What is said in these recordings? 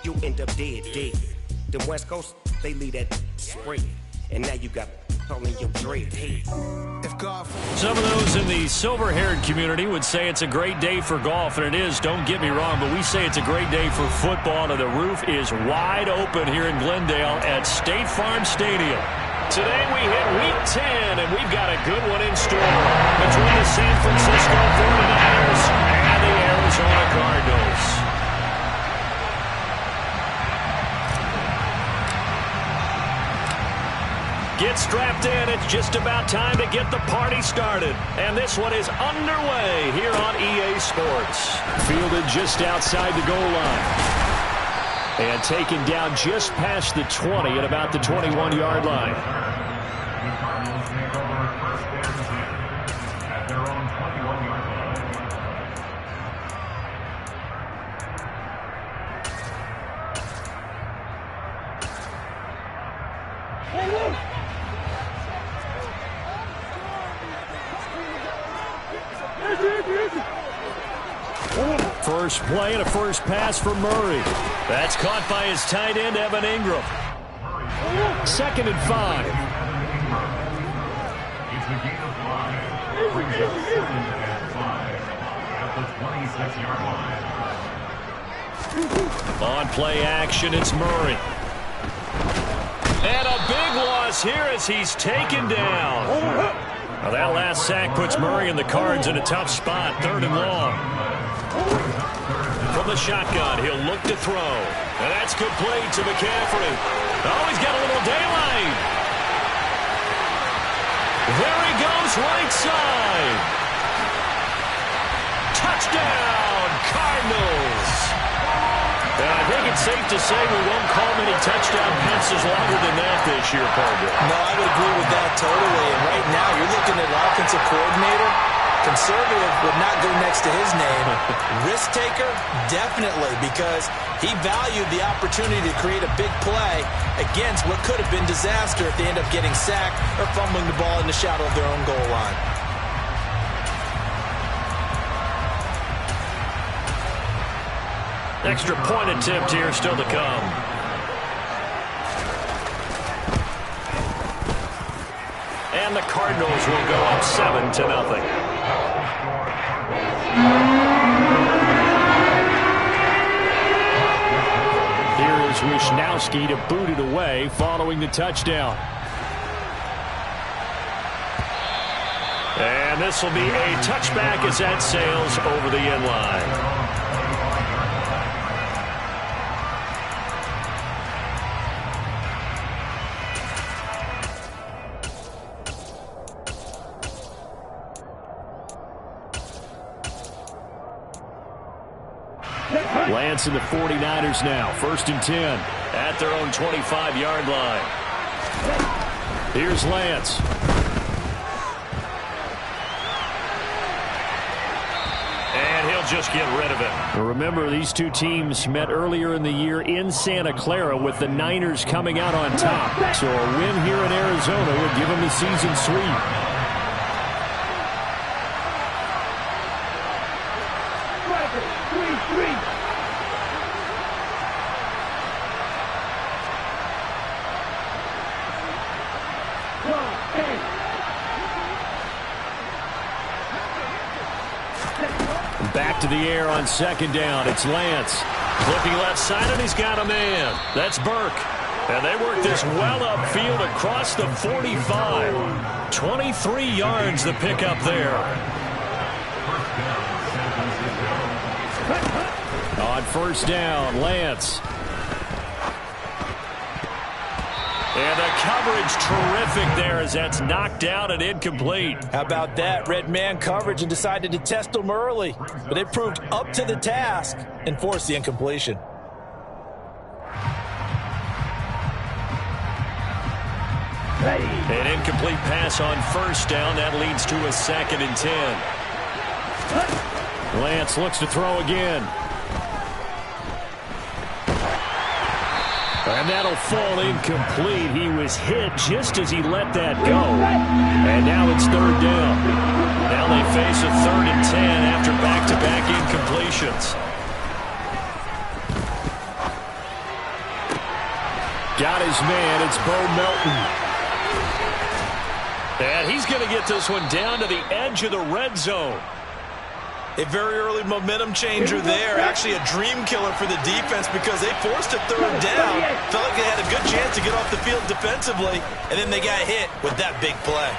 you end up dead. The West Coast, they leave that spread. And now you got calling your dread. Some of those in the silver-haired community would say it's a great day for golf, and it is, don't get me wrong, but we say it's a great day for football, and the roof is wide open here in Glendale at State Farm Stadium. Today we hit Week 10, and we've got a good one in store between the San Francisco 49ers and the Arizona Cardinals. Get strapped in. It's just about time to get the party started. And this one is underway here on EA Sports. Fielded just outside the goal line. And taken down just past the 20 at about the 21-yard line. First play and a first pass for Murray. That's caught by his tight end, Evan Ingram. 2nd and 5. On play action, it's Murray. And a big loss here as he's taken down. Now that last sack puts Murray and the Cards in a tough spot, 3rd and long. From the shotgun, he'll look to throw. And that's complete to McCaffrey. Oh, he's got a little daylight. There he goes, right side. Touchdown, Cardinals. And I think it's safe to say we won't call many touchdown passes longer than that this year, Parker. No, I would agree with that totally. And right now, you're looking at an offensive coordinator. Conservative would not go next to his name. Risk taker, definitely, because he valued the opportunity to create a big play against what could have been disaster if they end up getting sacked or fumbling the ball in the shadow of their own goal line. Extra point attempt here still to come. And the Cardinals will go up 7-0. Here is Wishnowski to boot it away following the touchdown. And this will be a touchback as that sails over the end line. Lance and the 49ers now. 1st and 10 at their own 25-yard line. Here's Lance. And he'll just get rid of it. Well, remember, these two teams met earlier in the year in Santa Clara with the Niners coming out on top. So a win here in Arizona would give them the season sweep. Back to the air on 2nd down. It's Lance. Flipping left side, and he's got a man. That's Burke. And they work this well upfield across the 45. 23 yards the pickup there. On 1st down, Lance. And the coverage terrific there as that's knocked down and incomplete. How about that? Red man coverage and decided to test him early. But they proved up to the task and forced the incompletion. An incomplete pass on 1st down. That leads to a 2nd and 10. Lance looks to throw again. And that'll fall incomplete. He was hit just as he let that go. And now it's 3rd down. Now they face a 3rd and 10 after back-to-back incompletions. Got his man. It's Bo Melton. And he's going to get this one down to the edge of the red zone. A very early momentum changer there. Actually a dream killer for the defense because they forced a third down. Felt like they had a good chance to get off the field defensively, and then they got hit with that big play.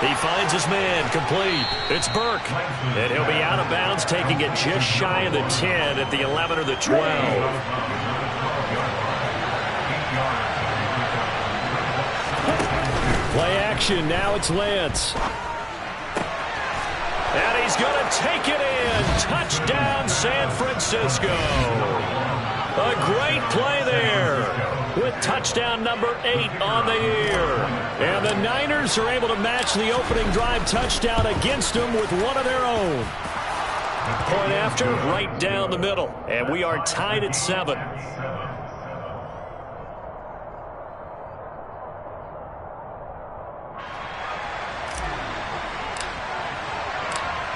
He finds his man, complete. It's Burke. And he'll be out of bounds, taking it just shy of the 10 at the 11 or the 12. Play action, now it's Lance. And he's going to take it in. Touchdown, San Francisco. A great play there with touchdown number 8 on the year. And the Niners are able to match the opening drive touchdown against them with one of their own. Point after, right down the middle. And we are tied at 7.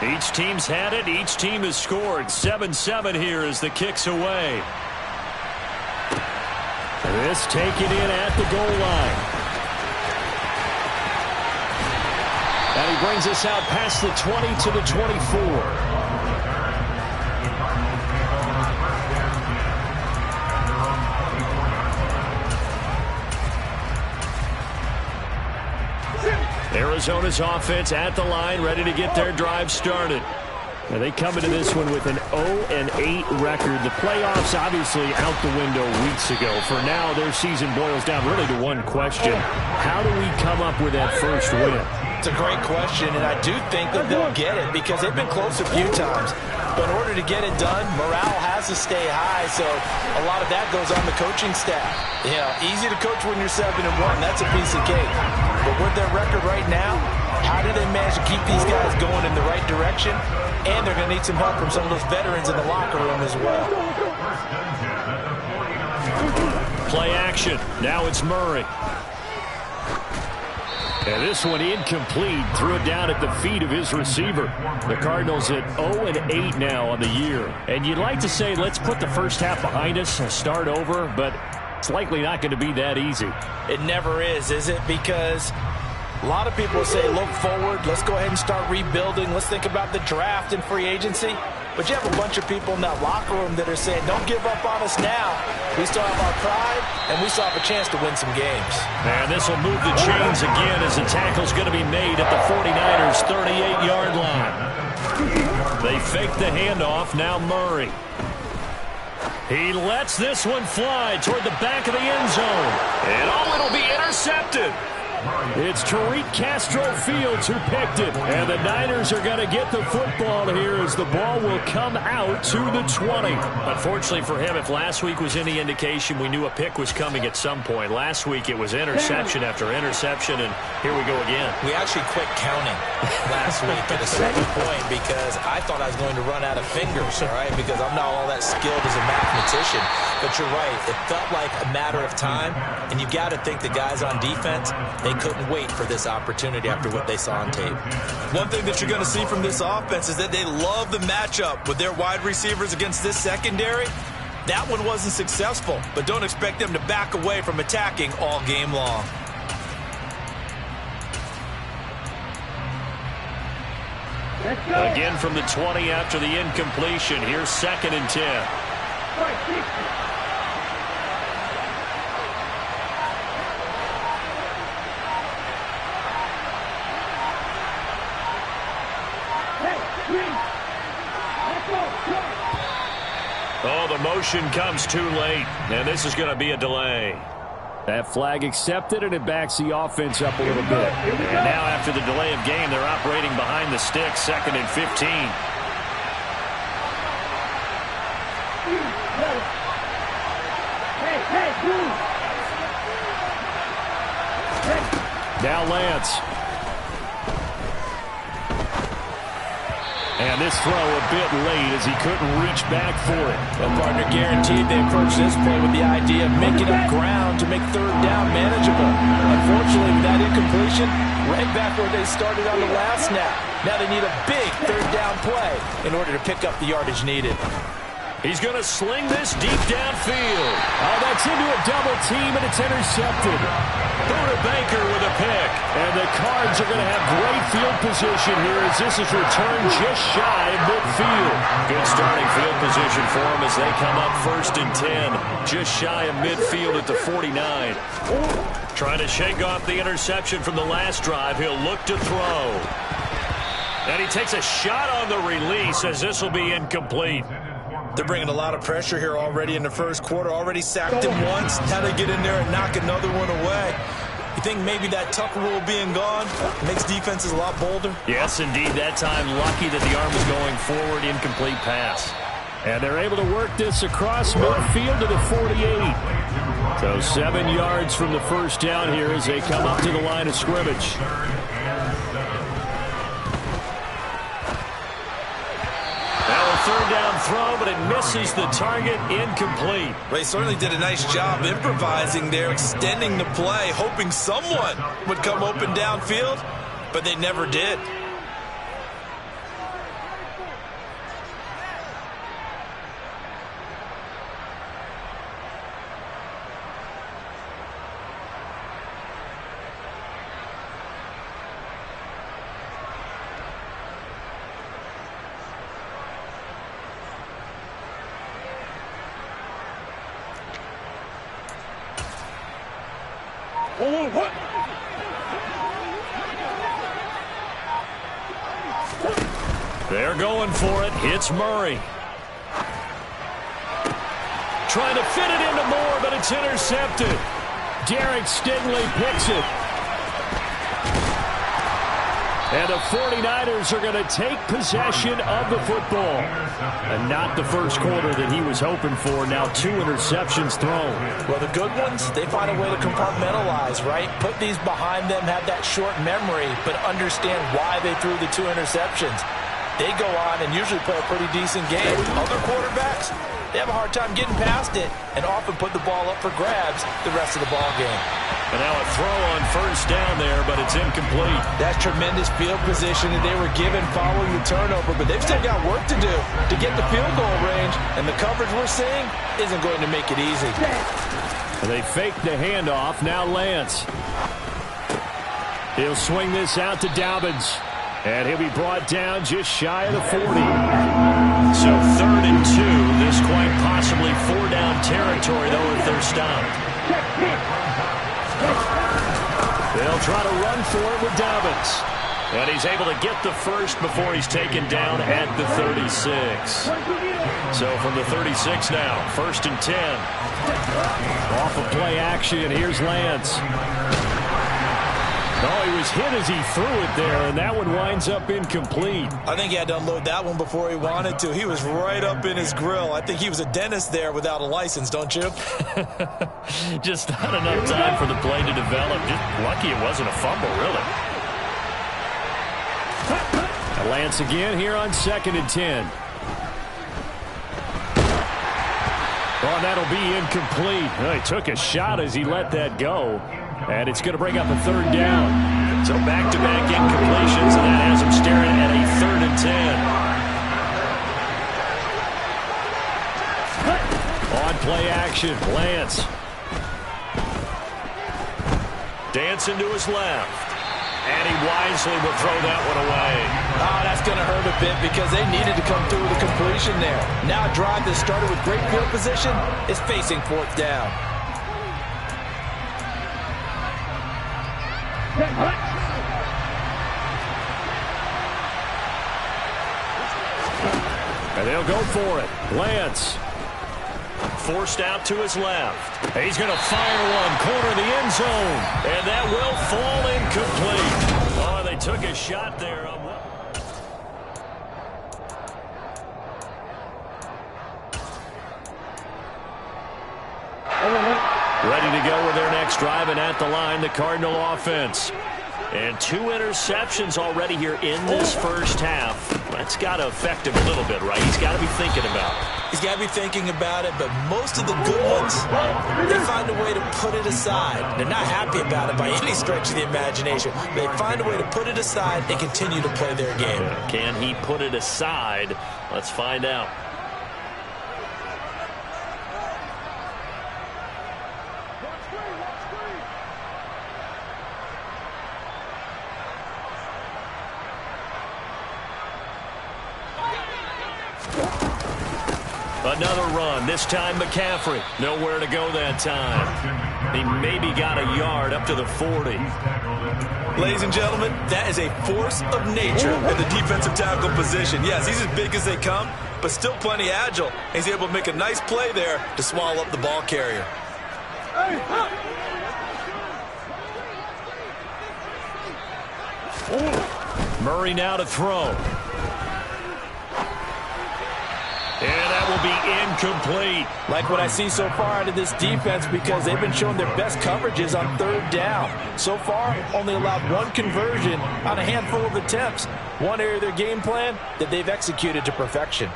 Each team's had it. Each team has scored. 7-7 here as the kick's away. This taken in at the goal line. And he brings us out past the 20 to the 24. Arizona's offense at the line, ready to get their drive started. And they come into this one with an 0-8 record. The playoffs obviously out the window weeks ago. For now, their season boils down really to one question. How do we come up with that first win? It's a great question, and I do think that they'll get it because they've been close a few times. But in order to get it done, morale has to stay high, so a lot of that goes on the coaching staff. You know, easy to coach when you're 7-1. That's a piece of cake. But with their record right now, how do they manage to keep these guys going in the right direction? And they're going to need some help from some of those veterans in the locker room as well. Play action. Now it's Murray. And this one incomplete. Threw it down at the feet of his receiver. The Cardinals at 0-8 now on the year. And you'd like to say, let's put the first half behind us and start over, but it's likely not going to be that easy. It never is it? Because a lot of people say, look forward, let's go ahead and start rebuilding, let's think about the draft and free agency. But you have a bunch of people in that locker room that are saying, don't give up on us now. We still have our pride, and we still have a chance to win some games. And this will move the chains again as the tackle's going to be made at the 49ers' 38-yard line. They fake the handoff, now Murray. He lets this one fly toward the back of the end zone. And it'll be intercepted. It's Tariq Castro Fields who picked it. And the Niners are going to get the football here as the ball will come out to the 20. Unfortunately for him, if last week was any indication, we knew a pick was coming at some point. Last week it was interception after interception, and here we go again. We actually quit counting last week at a certain point because I thought I was going to run out of fingers, all right, because I'm not all that skilled as a mathematician. But you're right. It felt like a matter of time, and you've got to think the guys on defense, they couldn't wait for this opportunity after what they saw on tape. One thing that you're going to see from this offense is that they love the matchup with their wide receivers against this secondary. That one wasn't successful, but don't expect them to back away from attacking all game long. Again from the 20 after the incompletion. Here's 2nd and 10. Oh, the motion comes too late, and this is going to be a delay. That flag accepted, and it backs the offense up a little bit. And now after the delay of game, they're operating behind the sticks, 2nd and 15. Now Lance. And this throw a bit late as he couldn't reach back for it. The partner guaranteed they approached this play with the idea of making up ground to make 3rd down manageable. Unfortunately, with that incompletion, right back where they started on the last snap. Now they need a big 3rd down play in order to pick up the yardage needed. He's going to sling this deep downfield. Oh, that's into a double team, and it's intercepted. Buda Baker with a pick. And the Cards are going to have great field position here as this is returned just shy of midfield. Good starting field position for them as they come up 1st and 10. Just shy of midfield at the 49. Trying to shake off the interception from the last drive. He'll look to throw. And he takes a shot on the release as this will be incomplete. They're bringing a lot of pressure here already in the first quarter. Already sacked him once. Now they get in there and knock another one away. You think maybe that Tucker rule being gone makes defenses a lot bolder? Yes, indeed. That time, lucky that the arm was going forward. Incomplete pass. And they're able to work this across midfield to the 48. So 7 yards from the first down here as they come up to the line of scrimmage. Third down throw, but it misses the target. Incomplete. Well, he certainly did a nice job improvising there, extending the play, hoping someone would come open downfield, but they never did. They're going for it. It's Murray. Trying to fit it into Moore, but it's intercepted. Derek Stingley picks it. And the 49ers are going to take possession of the football. And not the first quarter that he was hoping for. Now 2 interceptions thrown. Well, the good ones, they find a way to compartmentalize, right? Put these behind them, have that short memory, but understand why they threw the 2 interceptions. They go on and usually play a pretty decent game. Other quarterbacks, they have a hard time getting past it and often put the ball up for grabs the rest of the ball game. And now a throw on first down there, but it's incomplete. That's tremendous field position that they were given following the turnover, but they've still got work to do to get the field goal range, and the coverage we're seeing isn't going to make it easy. They fake the handoff. Now Lance. He'll swing this out to Dobbins. And he'll be brought down just shy of the 40. So 3rd and 2. This quite possibly 4-down territory, though, if they're stopped. They'll try to run for it with Dobbins. And he's able to get the first before he's taken down at the 36. So from the 36 now, 1st and 10. Off of play action, here's Lance. Oh, he was hit as he threw it there, and that one winds up incomplete. I think he had to unload that one before he wanted to. He was right up in his grill. I think he was a dentist there without a license, don't you? Just not enough time for the play to develop. Just lucky it wasn't a fumble, really. Lance again here on 2nd and 10. Oh, that'll be incomplete. Well, he took a shot as he let that go. And it's going to bring up a 3rd down. So back-to-back incompletions, and that has him staring at a 3rd and 10. On play action, Lance. Dancing to his left. And he wisely will throw that one away. Oh, that's going to hurt a bit because they needed to come through with a completion there. Now a drive that started with great field position is facing 4th down. And they'll go for it. Lance. Forced out to his left. He's going to fire one. Corner of the end zone. And that will fall incomplete. Oh, they took a shot there. Ready to go with their next drive, and at the line, the Cardinal offense. And 2 interceptions already here in this first half. That's got to affect him a little bit, right? He's got to be thinking about it. He's got to be thinking about it, but most of the good ones, they find a way to put it aside. They're not happy about it by any stretch of the imagination. They find a way to put it aside and continue to play their game. Can he put it aside? Let's find out. Another run, this time McCaffrey. Nowhere to go that time. He maybe got a yard up to the 40. Ladies and gentlemen, that is a force of nature in the defensive tackle position. Yes, he's as big as they come, but still plenty agile. He's able to make a nice play there to swallow up the ball carrier. Murray now to throw. And that will be incomplete. Like what I see so far out of this defense, because they've been showing their best coverages on third down. So far, only allowed one conversion on a handful of attempts. One area of their game plan that they've executed to perfection.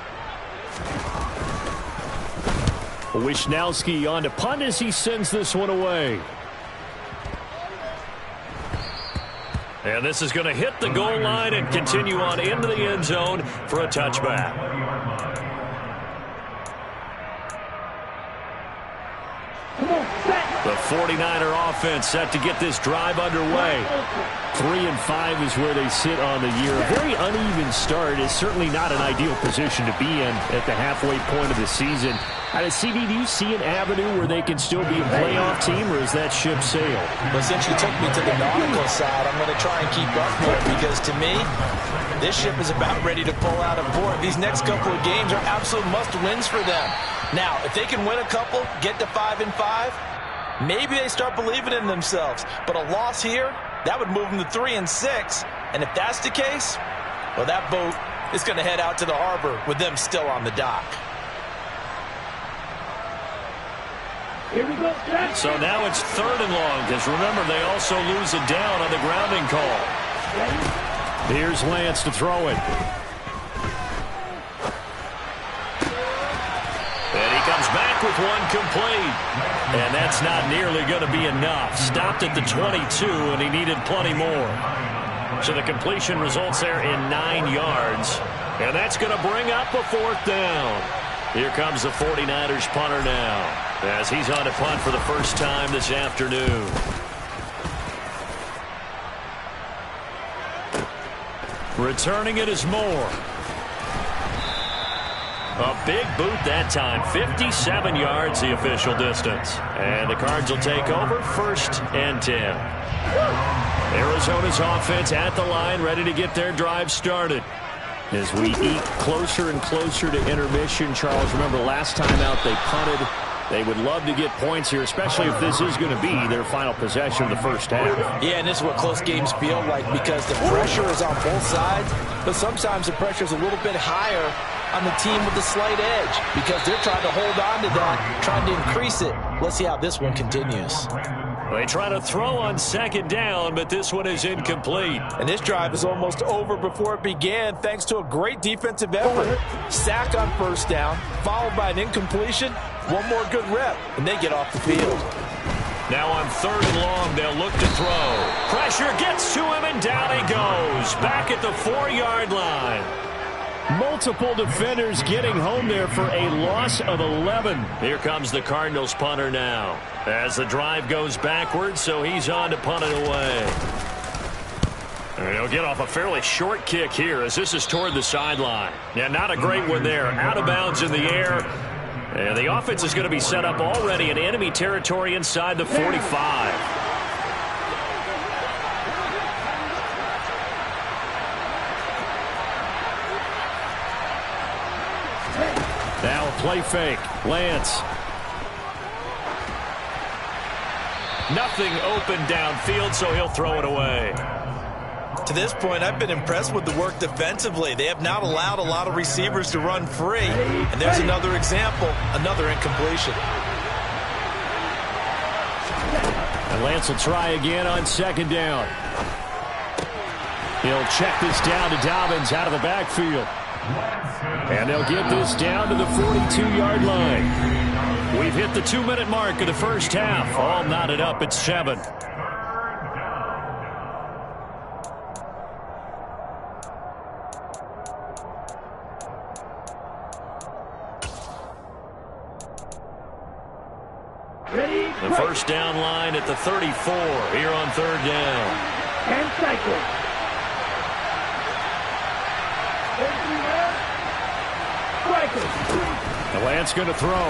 Wishnowski on to punt as he sends this one away. And this is going to hit the goal line and continue on into the end zone for a touchback. The 49er offense set to get this drive underway. 3-5 is where they sit on the year. A very uneven start is certainly not an ideal position to be in at the halfway point of the season. CD, do you see an avenue where they can still be a playoff team, or is that ship sailed? Well, since you took me to the nautical side, I'm going to try and keep up here, because to me, this ship is about ready to pull out of port. These next couple of games are absolute must-wins for them. Now, if they can win a couple, get to 5-5, maybe they start believing in themselves. But a loss here, that would move them to 3-6. And if that's the case, well, that boat is going to head out to the harbor with them still on the dock. Here we go, Jack. So now it's 3rd and long, because remember, they also lose a down on the grounding call. Here's Lance to throw it. And he comes back with one complete. And that's not nearly going to be enough. Stopped at the 22, and he needed plenty more. So the completion results there in 9 yards. And that's going to bring up a 4th down. Here comes the 49ers punter now, as he's on to punt for the first time this afternoon. Returning it is Moore. A big boot that time. 57 yards the official distance. And the Cards will take over 1st and 10. Arizona's offense at the line, ready to get their drive started. As we eat closer and closer to intermission, Charles, remember last time out they punted. They would love to get points here, especially if this is going to be their final possession of the first half. Yeah, and this is what close games feel like, because the pressure is on both sides, but sometimes the pressure is a little bit higher on the team with the slight edge, because they're trying to hold on to that, trying to increase it. Let's see how this one continues. They try to throw on 2nd down, but this one is incomplete. And this drive is almost over before it began, thanks to a great defensive effort. Sack on 1st down, followed by an incompletion. One more good rep, and they get off the field. Now on 3rd and long, they'll look to throw. Pressure gets to him, and down he goes. Back at the 4-yard line. Multiple defenders getting home there for a loss of 11. Here comes the Cardinals punter now, as the drive goes backwards, so he's on to punt it away. And he'll get off a fairly short kick here, as this is toward the sideline. Yeah, not a great one there. Out of bounds in the air. And the offense is going to be set up already in enemy territory inside the 45. Now a play fake. Lance. Nothing open downfield, so he'll throw it away. To this point, I've been impressed with the work defensively. They have not allowed a lot of receivers to run free. And there's another example, another incompletion. And Lance will try again on 2nd down. He'll check this down to Dobbins out of the backfield. And they'll get this down to the 42-yard line. We've hit the 2-minute mark of the first half. All knotted up at 7. The first down line at the 34 here on 3rd down. And cycle. Striker. The Lance going to throw.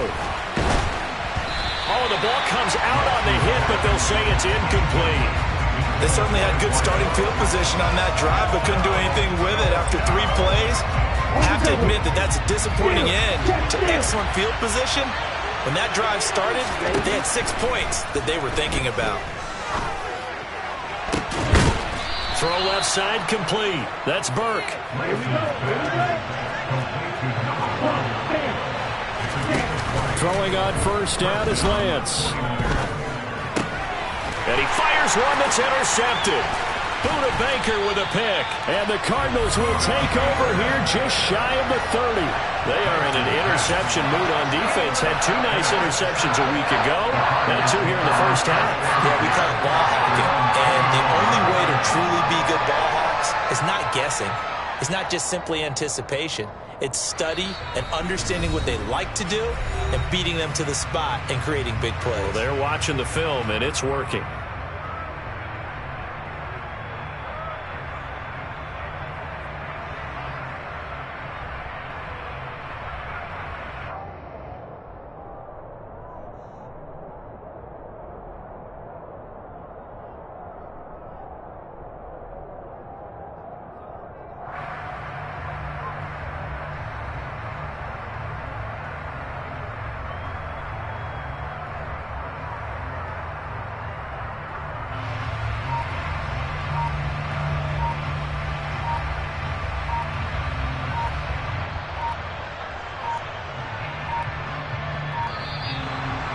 Oh, the ball comes out on the hit, but they'll say it's incomplete. They certainly had good starting field position on that drive, but couldn't do anything with it after 3 plays. I have to admit that that's a disappointing end to excellent field position. When that drive started, they had 6 points that they were thinking about. Throw left side complete. That's Burke. Throwing on first down is Lance. And he fires one that's intercepted. Buda Baker with a pick. And the Cardinals will take over here just shy of the 30. They are in an interception mood on defense. Had 2 nice interceptions a week ago. Now 2 here in the first half. Yeah, we call it ball hawking. And the only way to truly be good ball hawks is not guessing. It's not just simply anticipation. It's study and understanding what they like to do and beating them to the spot and creating big plays. Well, they're watching the film, and it's working.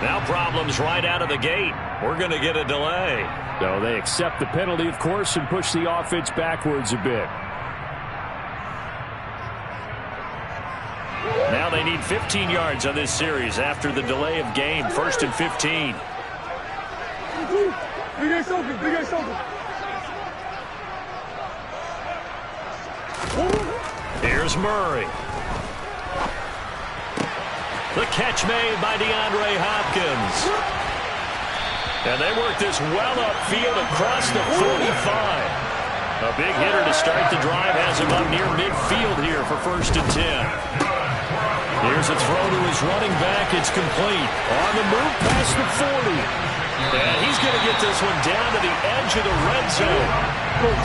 Now problems right out of the gate. We're going to get a delay. No, they accept the penalty, of course, and push the offense backwards a bit. Now they need 15 yards on this series after the delay of game. 1st and 15. Here's Murray. The catch made by DeAndre Hopkins. And they work this well upfield across the 45. A big hitter to start the drive has him up near midfield here for 1st and 10. Here's a throw to his running back. It's complete. On the move past the 40. And he's going to get this one down to the edge of the red zone.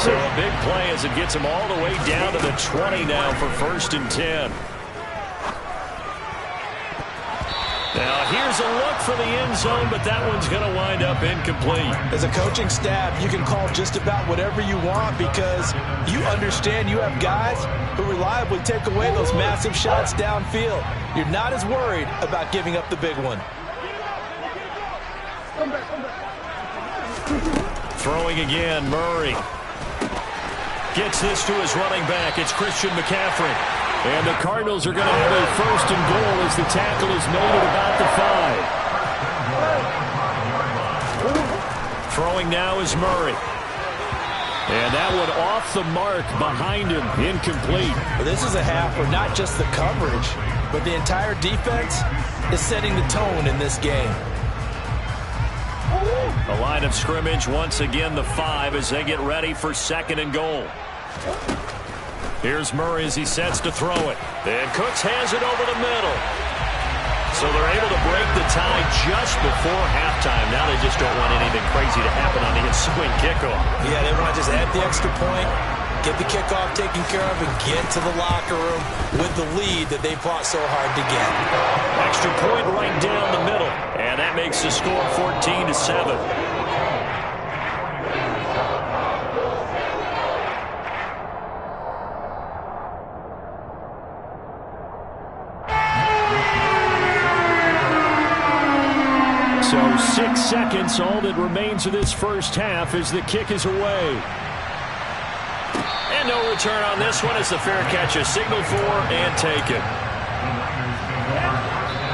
So a big play as it gets him all the way down to the 20 now for 1st and 10. Now, here's a look for the end zone, but that one's going to wind up incomplete. As a coaching staff, you can call just about whatever you want because you understand you have guys who reliably take away those massive shots downfield. You're not as worried about giving up the big one. Throwing again, Murray. Gets this to his running back. It's Christian McCaffrey. And the Cardinals are going to have a 1st and goal as the tackle is made at about the 5. Throwing now is Murray. And that one off the mark behind him, incomplete. Well, this is a half where not just the coverage, but the entire defense is setting the tone in this game. The line of scrimmage once again the 5 as they get ready for 2nd and goal. Here's Murray as he sets to throw it. And Cooks has it over the middle. So they're able to break the tie just before halftime. Now they just don't want anything crazy to happen on the ensuing kickoff. Yeah, they want to just add the extra point, get the kickoff taken care of, and get to the locker room with the lead that they fought so hard to get. Extra point right down the middle. And that makes the score 14-7. So 6 seconds, all that remains of this first half as the kick is away. And no return on this one as the fair catch is signaled for and taken.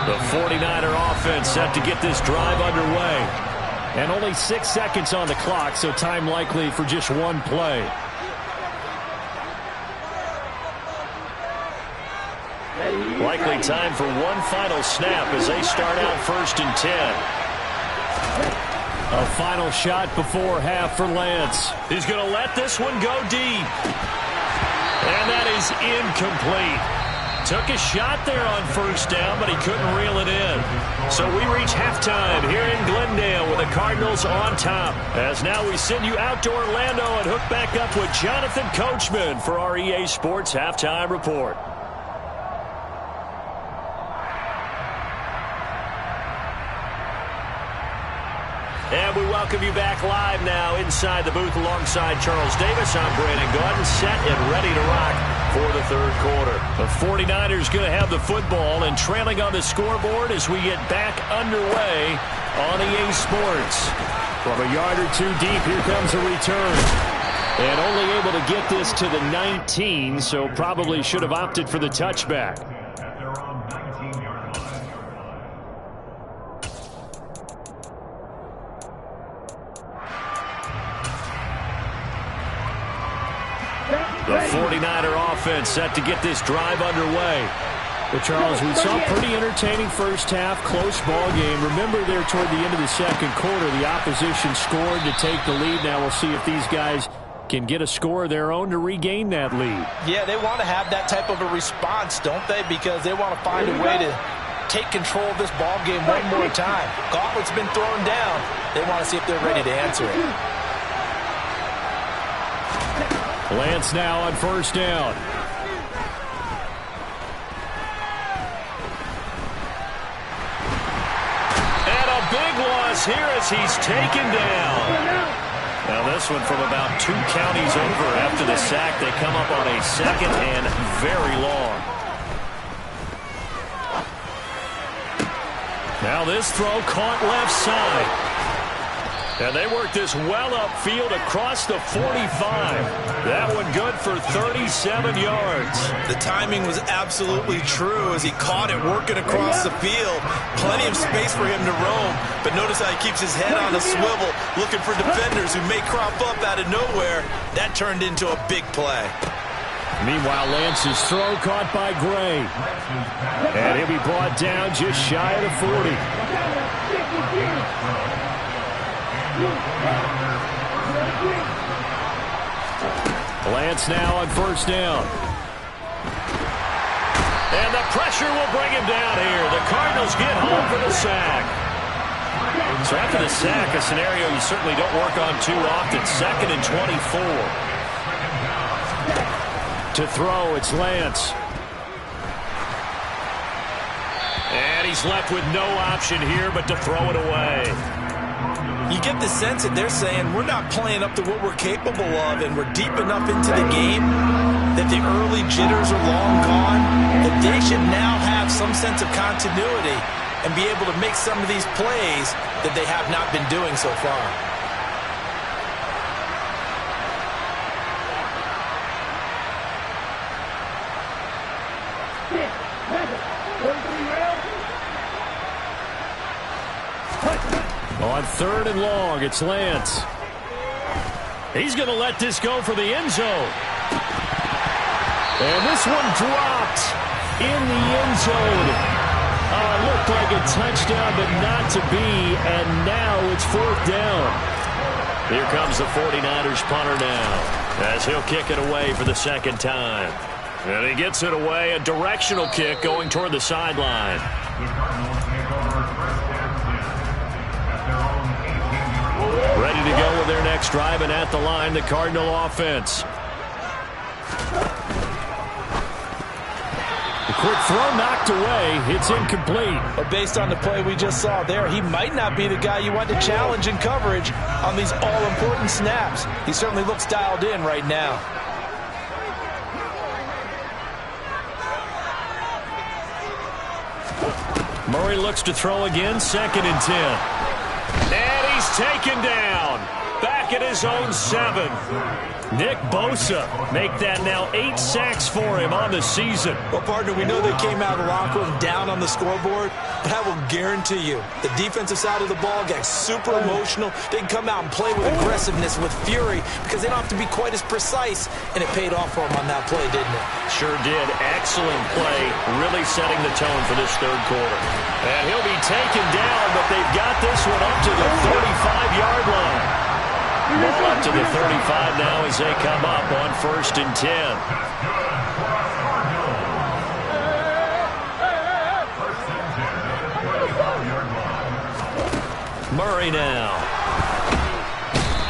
The 49er offense set to get this drive underway. And only 6 seconds on the clock, so time likely for just one play. Likely time for one final snap as they start out 1st and 10. A final shot before half for Lance. He's going to let this one go deep. And that is incomplete. Took a shot there on first down, but he couldn't reel it in. So we reach halftime here in Glendale with the Cardinals on top. As now we send you out to Orlando and hook back up with Jonathan Coachman for our EA Sports Halftime Report. And we welcome you back live now inside the booth alongside Charles Davis. I'm Brandon Gaudin, set and ready to rock for the third quarter. The 49ers going to have the football and trailing on the scoreboard as we get back underway on EA Sports. From a yard or two deep, here comes a return. And only able to get this to the 19, so probably should have opted for the touchback. The 49er offense set to get this drive underway. Well, Charles, we saw a pretty entertaining first half, close ball game. Remember there toward the end of the second quarter, the opposition scored to take the lead. Now we'll see if these guys can get a score of their own to regain that lead. Yeah, they want to have that type of a response, don't they? Because they want to find a way to take control of this ball game one more time. Gauntlet's been thrown down. They want to see if they're ready to answer it. Lance now on first down. And a big loss here as he's taken down. Now this one from about 2 counties over after the sack. They come up on a second and very long. Now this throw caught left side. And they work this well upfield across the 45. That one good for 37 yards. The timing was absolutely true as he caught it working across the field. Plenty of space for him to roam. But notice how he keeps his head on a swivel, looking for defenders who may crop up out of nowhere. That turned into a big play. Meanwhile, Lance's throw caught by Gray. And he'll be brought down just shy of the 40. Lance now on first down. And the pressure will bring him down here. The Cardinals get home for the sack. So after the sack, a scenario you certainly don't work on too often. 2nd and 24. To throw, it's Lance. And he's left with no option here but to throw it away. You get the sense that they're saying we're not playing up to what we're capable of, and we're deep enough into the game that the early jitters are long gone, that they should now have some sense of continuity and be able to make some of these plays that they have not been doing so far. On 3rd and long, it's Lance. He's going to let this go for the end zone. And this one dropped in the end zone. It looked like a touchdown, but not to be. And now it's 4th down. Here comes the 49ers punter now, as he'll kick it away for the second time. And he gets it away, a directional kick going toward the sideline. Ready to go with their next drive, and at the line, the Cardinal offense. The quick throw knocked away. It's incomplete. But based on the play we just saw there, he might not be the guy you want to challenge in coverage on these all-important snaps. He certainly looks dialed in right now. Murray looks to throw again, 2nd and 10. And he's taken down. Back at his own 7. Nick Bosa make that now 8 sacks for him on the season. Well, partner, we know they came out of the locker room down on the scoreboard, but I will guarantee you the defensive side of the ball got super emotional. They can come out and play with aggressiveness, with fury, because they don't have to be quite as precise, and it paid off for them on that play, didn't it? Sure did. Excellent play, really setting the tone for this third quarter. And he'll be taken down, but they've got this one up to the 35-yard line. Ball up to the 35 now as they come up on 1st and 10. Murray now.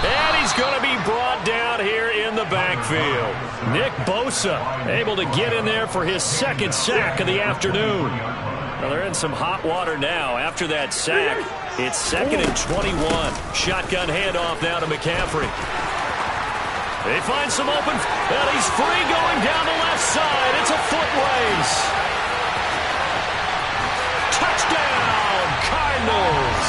And he's going to be brought down here in the backfield. Nick Bosa able to get in there for his second sack of the afternoon. Well, they're in some hot water now after that sack. It's 2nd and 21. Shotgun handoff now to McCaffrey. They find some open, and he's free going down the left side. It's a foot race. Touchdown, Cardinals.